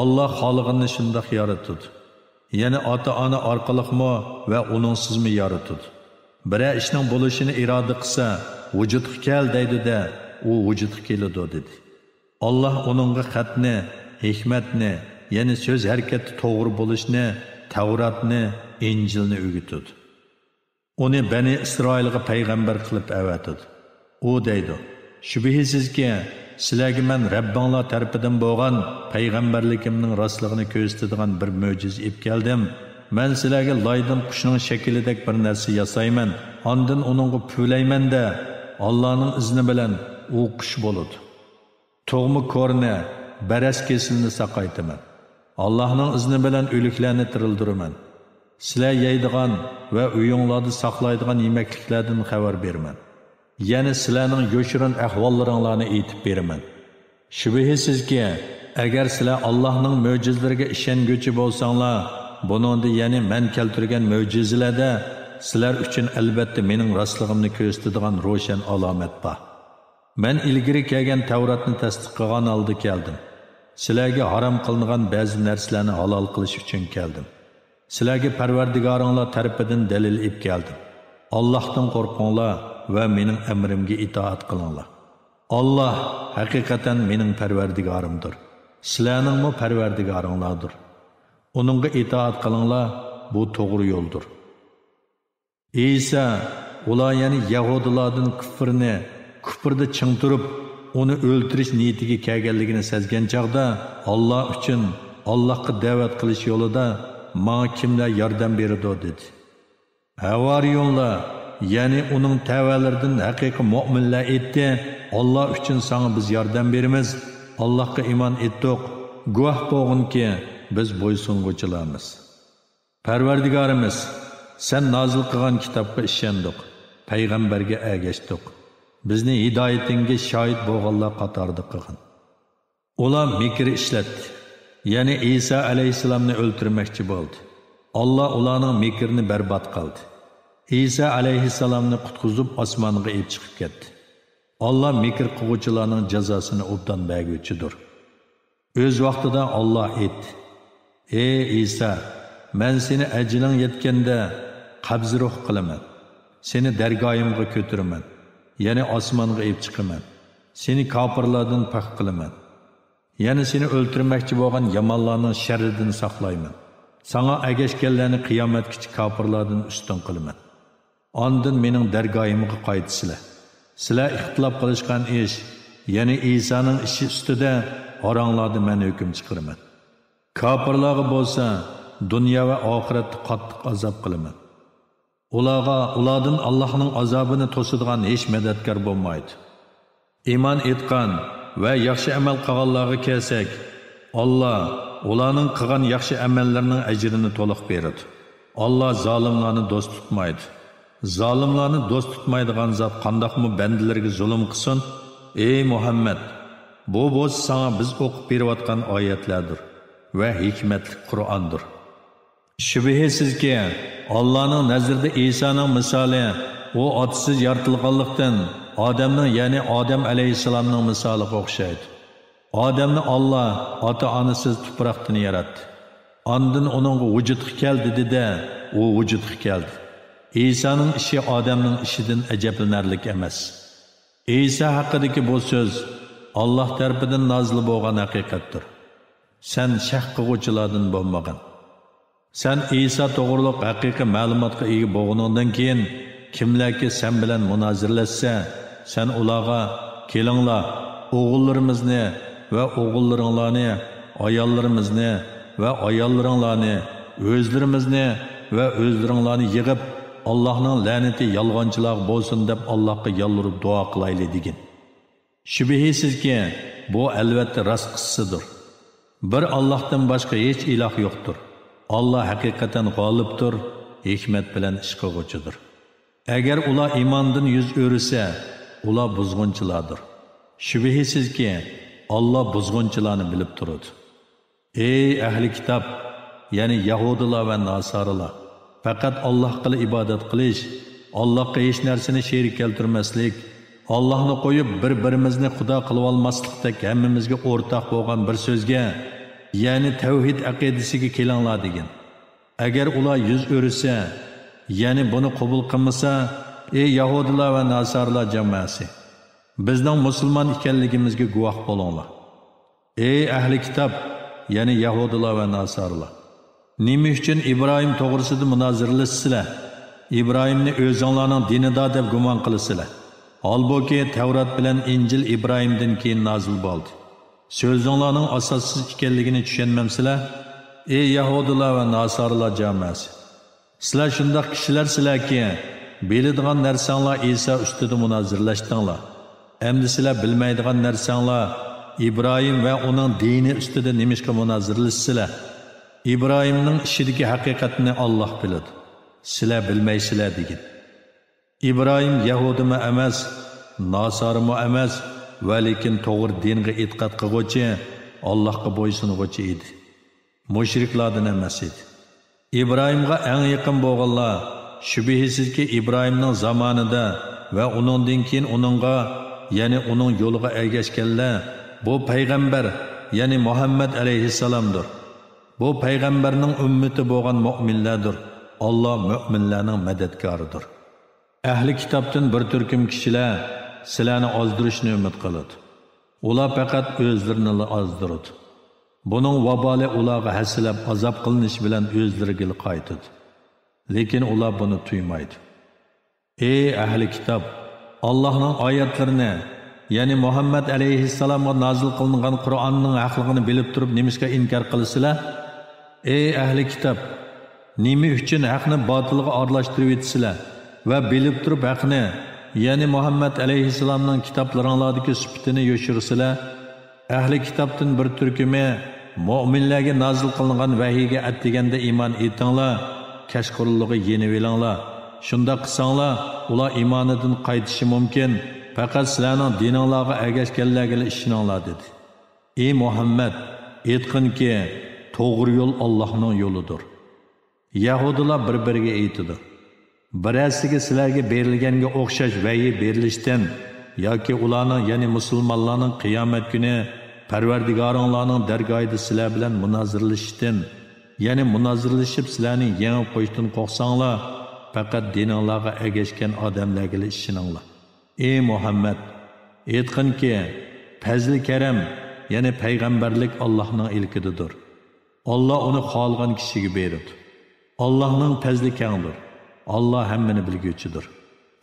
Allah xoliqini shundoq yaratdi. Ya'ni ota-ona orqaliqmi va uningsizmi yaratdi. Bir ishning bo'lishini iroda qilsa, vujudga kel deydi-da, u vujudga keladi dedi. Allah onunga xatni, hikmatni, ya'ni so'z harakati to'g'ri bo'lishni, Tavratni, Injilni o'rgatdi. Onu Bani İsrail'e peygamber kılıp əvətidi. O deydi: "Şübihəsizki, sizlərə mən Rabbinlar tərəfindən bolğan peyğəmbərlikimnin rastlığını göstərdiğən bir möcüz ip gəldim. Mən sizlərə laydan quşunun şəklidək bir нәрсе yasayman. Ondan onunğa püyləyman da Allah'ın izni bilan o quş boludu. Toğmu korne, bəras kesilini saqaytıman. Allah'ın izni bilan ölüklərni tirildirman. Sizlar yeydigan ve uyuңlarda saqlaydigan yemekliklerden xabar berman. Yani sizlarning yo'shirin ahvollaringlarni aytib beraman. Shubhisizki, agar sizlar Allohning mo'jizalariga ishonguchi bo'lsanglar, buningda ya'ni men keltirgan mo'jizalarda sizlar uchun albatta mening rostligimni ko'rsatadigan ro'shan alomat bor. Men ilgari kelgan Tavratni tasdiq qilgan holda keldim. Sizlarga harom qilingan ba'zi narsalarni halol qilish uchun keldim. Sizlarga Parvardigoringlar tarafidan dalil ib keldim. Allohdan qo'rqinglar va mening amrimga itoat qilinglar. Allah haqiqatan mening Parvardigorimdir. Sizlarningmi Parvardigoringlardir. Uningga itoat qilinglar, bu to'g'ri yo'ldir. İsa ular ya'ni Yahudilardan kufrda ching turib, uni o'ltirish niyatiga kelganligini sezgan chaqda Allah uchun Allohga da'vat qilish yo'lida "Ma kimler yardım berdi" dedi. Havariyonlar, yani onun təvələrdən haqiqi müminlər etdi. Allah üçün sana biz yardım berimiz. Allah'a iman etdik. Guah boğun ki biz boysunğucularımız. Parvardigarimiz, sen nazil qilgan kitobga ishondik. Payg'ambarga ergashdik. Bizni hidoyatingga shohid bo'lganlar qatorida qilgin. Ular mikr ishlatdi. Yani İsa aleyhisselamni o'ltirmoqchi bo'ldi. Allah ularning mikrini berbat qildi. İsa aleyhisselamni qutqizib osmonga olib chiqib ketdi. Allah mikr qiluvchilarning jazosini obdan berguchidir. O'z vaqtida Allah aytdi: "Ey İsa, men seni ajling yetganda qabz ruh qilaman. Seni dargoyimga ko'tiraman. Yani osmonga olib chiqaman. Seni kofirlardan pok qilaman. Yani seni öldürmekçi bo'lgan yamanlarning sharridan saqlayman. Sana ergashganlarni qiyomatgacha kofirlardan ustun qilaman. Ondan mening dargoyimga qaytsizlar. Sizlar ixtilof qilishgan ish ya'ni İsa'nın ishi ustida oranglarda men hukm chiqaraman. Kafirlarga bo'lsa, dunyo va oxiratda qattiq azob qilaman. Ulardan Allohning azobini to'sadigan hech madadkor bo'lmaydi. Iymon etgan va yaxshi amal qilganlarga kelsak, Alloh ularning qilgan yaxshi amallarining ajrini to'liq beradi. Alloh zolimlarni do'st tutmaydi. Zolimlarni do'st tutmaydigan zot qandoqmi bandalarga zulm qilsin? Ey Muhammad, bu bo'lsa sana biz o'qib berayotgan oyatlardir va hikmatli Qur'ondir. Shubhisizki, Allohning nazarida Isoning misoli u otasiz yaratilganlikdan odamning, ya'ni Odam alayhissalomning misoliga o'xshaydi. Odamni Alloh ota-onasiz tuproqdan yaratdi. Ondan uningga vujudga keldi dedi, u vujudga keldi. İsa'nın işi Adem'nin işidan ajablanarlik emas. İsa haqidagi bu so'z Allah tarafidan nozil bo'lgan haqiqatdir. Sen shak qiluvchilardan bo'lmagan. Sen İsa to'g'riliq haqiqiy ma'lumotga ega bo'lganingdan keyin kimlarki sen bilan munozirlashsa, sen ularga kelinglar, o'g'illarimizni va o'g'illaringlarni, ayollarimizni va ayollaringlarni, o'zlarimizni va o'zlaringlarni yig'ib Allah'ın lənəti yalğancılar bolsun deb Allah'a yalvarıb dua qılaylı degin. Şübhəsiz ki, bu əlbəttə rast qıssıdır. Bir Allah'tan başqa heç ilah yoxdur. Allah həqiqətən qalibdir, hikmət bilən iş qılğucudur. Əgər ular imandan yüz örüsə, ular buzğunçılardır. Şübhəsiz ki, Allah buzğunçılarını bilib durur. Ey əhli kitab, yəni Yahudilar və Nasaralar, faqat Allohga ibodat qilish, Allohga hech narsani sherik keltirmaslik, Allohni qo'yib bir-birimizni xudo qilib olmaslikdek hammamizga o'rtoq bo'lgan bir so'zga, ya'ni tavhid aqidasiga kelinglar degan. Agar ular yuz o'risa, ya'ni buni qabul qilmasa, ey Yahudilar va Nasaralar jamoasi, bizning musulmon ekanligimizga guvoh bo'linglar. Ey ahli kitob, ya'ni Yahudilar va Nasaralar, nima uchun İbrahim to'g'risida munozirlasizlar? İbrahimni o'zinglarning dinida deb gumon qilasizlar. Halbuki Tavrat bilan Injil İbrahimdan keyin nozil bo'ldi. So'zinglarning asossiz ekanligini tushunmamsizlar? Ey Yahudilar va Nasaralar jamoasi, sizlar shundoq kishilarsizlarki, biladigan narsanglar İsa ustida munozirlashdinglar. Endi sizlar bilmaydigan narsanglar İbrahim va uning dini ustida nimishga munozirlasizlar? İbrahimning ishidagi haqiqatni Alloh biladi. Sizlar bilmaysizlar degan. İbrahim Yahudimi emas, Nasarimi emas, va lekin to'g'ri dinga e'tiqod qiluvchi, Allohga bo'ysunuvchi edi. Mushriklardan emas edi. İbrahimga eng yaqin bo'lganlar shubhisizki İbrahimning zamonida va uningdan keyin uningga, ya'ni uning yo'liga ergashganlar bu payg'ambar, ya'ni Muhammad alayhissalomdir. Bu payg'ambarning ummati bo'lgan mu'minlardir. Alloh mu'minlarning madadkoridir. Ahli kitobdan bir turkum kishilar sizlarni ozdirishni umid qiladi. Ular faqat o'zlarini ozdiradi. Buning vaboli ularga hasilab azob qilinish bilan o'zlariga qaytadi. Lekin ular buni tuymaydi. Ey ahli kitob, Allohning oyatlarini, ya'ni Muhammad alayhissalomga nozil qilingan Qur'onning haqligini bilib turib nimishga inkor qilasizlar? Ey ahli kitob, nima uchun haqni botilga aralashtirib etisizlar va bilib turib haqni, ya'ni Muhammad alayhissalomning kitoblaringlardagi sifatini yo'shirsizlar? Ahli kitobdan bir turkumi mu'minlarga nozil qilingan vahiyga atdiganda iymon etinglar, kashqurligi yenib elinglar. Shunda qilsanglar, ular iymonidan qaytishi mumkin. Faqat sizlarning dininglarga ergashganlarga ishoninglar dedi. Ey Muhammad, aytqinki, to'g'ri yo'l Allohning yo'lidir. Yahudilar bir-biriga aytdi. Birasiga sizlarga berilganga o'xshash vahiy berilishdan yoki ularning, ya'ni musulmonlarning qiyomat kuni Parvardigoringlarning dargohida sizlar bilan munozirlashishdan, ya'ni munozirlashib sizlarning yengib qo'yishdan qo'rqsanglar, faqat dininglarga ergashgan odamlarga ishoninglar. Ey Muhammad, aytqinki, fazli karam, ya'ni payg'ambarlik Allohning ilkididir. Allah uni xohlagan kishiga beradi. Allohning fazli kengdir. Allah hammani bilguvchidir.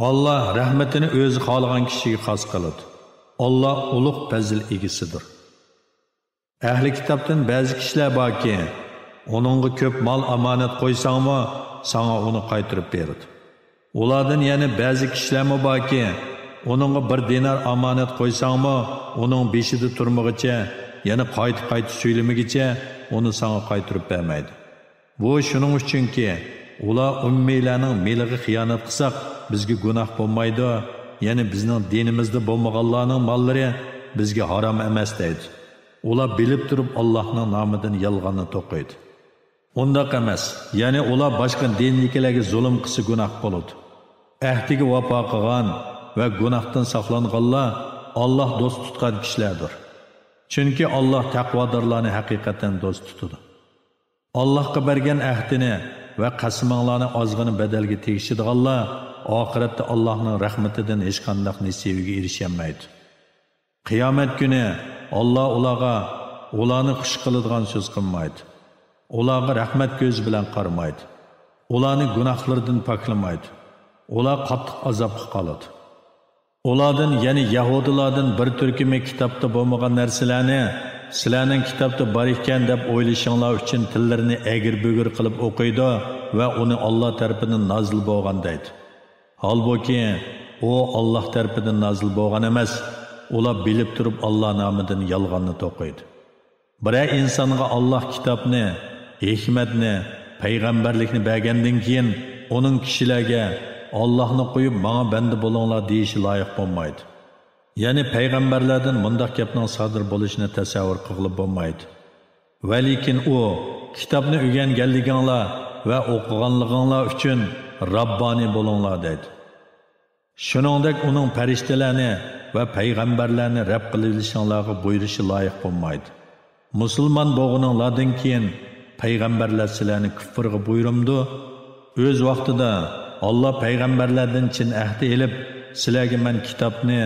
Allah rahmatini o'zi xohlagan kishiga xos qiladi. Allah ulug' fazl egisidir. Ahli kitobdan ba'zi kishilar borki, onunga ko'p mol omonat qo'ysangmi, sana uni qaytarib beradi. Ulardan yana ba'zi kishilarmi borki, onunga 1 dinar omonat qo'ysangmi, uning beshida turmag'icha, yana qayta so'ylamagicha uni sana qaytarib bermaydi. Bu shuning uchunki, ular ummiylarning meliga xiyonat qilsak, bizga gunoh bo'lmaydi, ya'ni bizning dinimizda bo'lmaganlarning mollari bizga harom emas deydi. Ular bilib turib Allohning nomidan yolg'onni to'qiydi. Undaq emas, ya'ni ular boshqa dinliklarga zulm qilsa gunoh bo'ladi. Ahdiga vafo qilgan va gunohdan saqlanganlar Alloh do'st tutgan kishilardir. Chunki Alloh taqvodorlarni haqiqatan do'st tutadi. Allohga bergan ahdini va qasminglarni ozg'ini badalga tegishadiganlar oxiratda Allohning rahmatidan hech qanday nasibiga erishamaydi. Qiyomat kuni Alloh ularni xush qiladigan so'z qilmaydi. Ularga rahmat ko'zi bilan qaramaydi. Ularni gunohlaridan poklamaydi. Ular qattiq azobga qoladi. Ulardan, ya'ni Yahudilardan bir turkumi kitobda bo'lmagan narsalarni sizlarning kitobda bor ekan deb o'ylashinglar uchun tillarini egir-bugir qilib o'qiydi va uni Alloh tarafidan nozil bo'lgan deydi. Halbuki u Alloh tarafidan nozil bo'lgan emas. Ular bilib turib Alloh nomidan yolg'onni to'qiydi. Biror insonga Alloh kitobni, hikmatni, payg'ambarlikni bergandan keyin uning kishilarga Allohni qo'yib menga banda bo'linglar deyishi loyiq bo'lmaydi. Ya'ni payg'ambarlardan bundoq gapning sodir bo'lishini tasavvur qilib bo'lmaydi. Va lekin u kitobni o'rganganliginglar va o'qiganliginglar uchun Rabbani bo'linglar deydi. Shuningdek uning farishtalarni va payg'ambarlarni rab qilishinglarga buyurishi loyiq bo'lmaydi. Musulmon bo'lganinglardan keyin payg'ambarlar sizlarni kufrga buyurumdi. O'z vaqtida Allah payg'ambarlardan chin ahdi elib, sizlarga men kitobni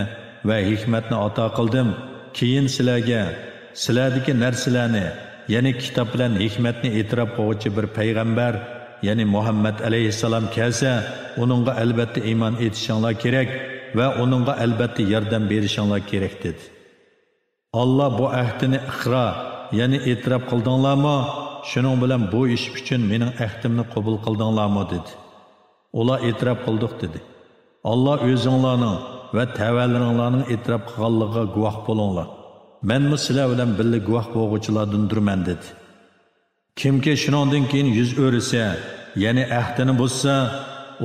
va hikmatni ato qildim. Keyin sizlardagi narsalarni, ya'ni kitob bilan hikmatni e'tirof qiluvchi bir payg'ambar, ya'ni Muhammad alayhissalom kelsa, uningga albatta iymon etishinglar kerak va uningga albatta yordam berishinglar kerak dedi. Allah bu ahdini iqro, ya'ni e'tirof qildinglarmi? Shuning bilan bu ish uchun mening ahdimni qabul qildinglarmi dedi. Ular e'tirof qildik dedi. Allah o'zinglarning va tavallaringlarning e'tirof qilganligiga guvoh bo'linglar. Men sizlar bilan birga guvoh bo'luvchilardandirman dedi. Kimki shuningdan keyin yuz o'risa, ya'ni ahdini buzsa,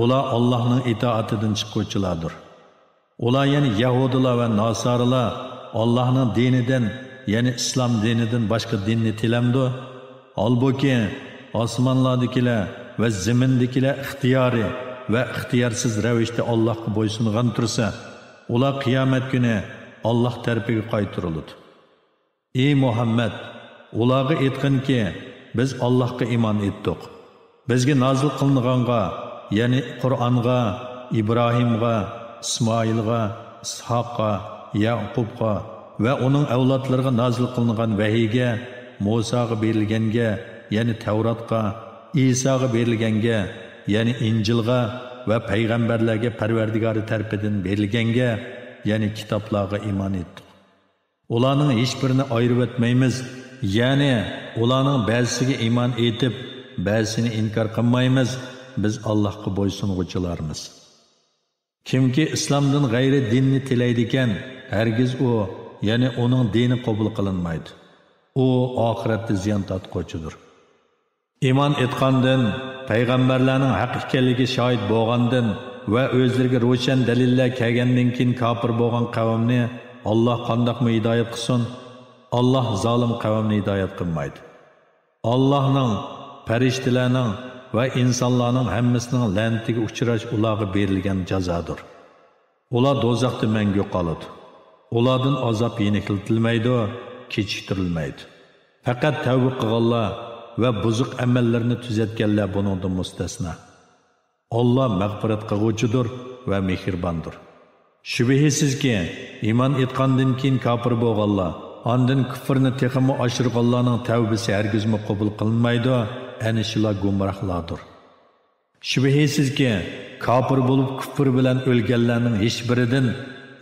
ular Allohning itoatidan chiquvchilardir. Ular ya'ni Yahudilar va Nasorilar Allohning dinidan, ya'ni islom dinidan boshqa dinni tilamdi. Halbuki osmonlardagilar va zamindagilar ixtiyoriy va ixtiyorsiz ravishda Allohga bo'ysungan tursa, ular qiyomat kuni Alloh tarafiga qaytariladi. Ey Muhammad, ularga aytqinki, biz Allohga iymon etdik. Bizga nozil qilinganga, ya'ni Qur'onga, Ibrohimga, Ismoilga, Ishoqqa, Yaqubga va uning avlodlariga nozil qilingan vahiyga, Musoga berilganga, ya'ni Tavratga, Isoga berilganga, ya'ni Injilga va payg'ambarlarga Parvardigori tarafidan berilganga, ya'ni kitoblarga iymon etdik. Ularning hech birini ayirib o'tmaymiz, ya'ni ularning ba'zisiga iymon etib, ba'zisini inkor qilmaymiz. Biz Allohga bo'ysunuvchilarmiz. Kimki islomdan g'ayri dinni tilaydi ekan, hargiz u, ya'ni uning dini qabul qilinmaydi. U oxiratda ziyon tortquchidir. Iymon etgandan, payg'ambarlarning haq ekanligi shohid bo'lgandan va o'zlariga ro'shan dalillar kelgandan keyin kofir bo'lgan qavmni Alloh qandoqmi hidoyat qilsin? Alloh zolim qavmni hidoyat qilmaydi. Allohning, farishtalarning va insonlarning hammasining la'natiga uchrash ularga berilgan jazodir. Ular do'zaxda mangu qoladi. Ulardan azob yengiltilmaydi, kechiktirilmaydi. Faqat tavba qilganlar va buzuq amallarni tuzatganlar buningdan mustasno. Allah mag'firat qiluvchidir va mehribondir. Shubhisizki, iymon etgandan keyin kofir bo'lganlar, ondan kufrni texmi oshirganlarning tavbasi hargizmi qabul qilinmaydi. Ana shular gumrohlardir. Shubhisizki, kofir bo'lib kufr bilan o'lganlarning hech biridan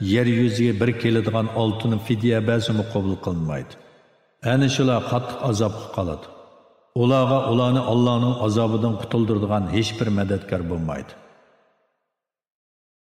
yer yüzüge bir keladigan oltinni fidya bäsimi qabul qilmaydi. Ana shular qattiq azobga qoladi. Ularga ularni Allohning azobidan qutuldiradigan hech bir madadkor bo'lmaydi.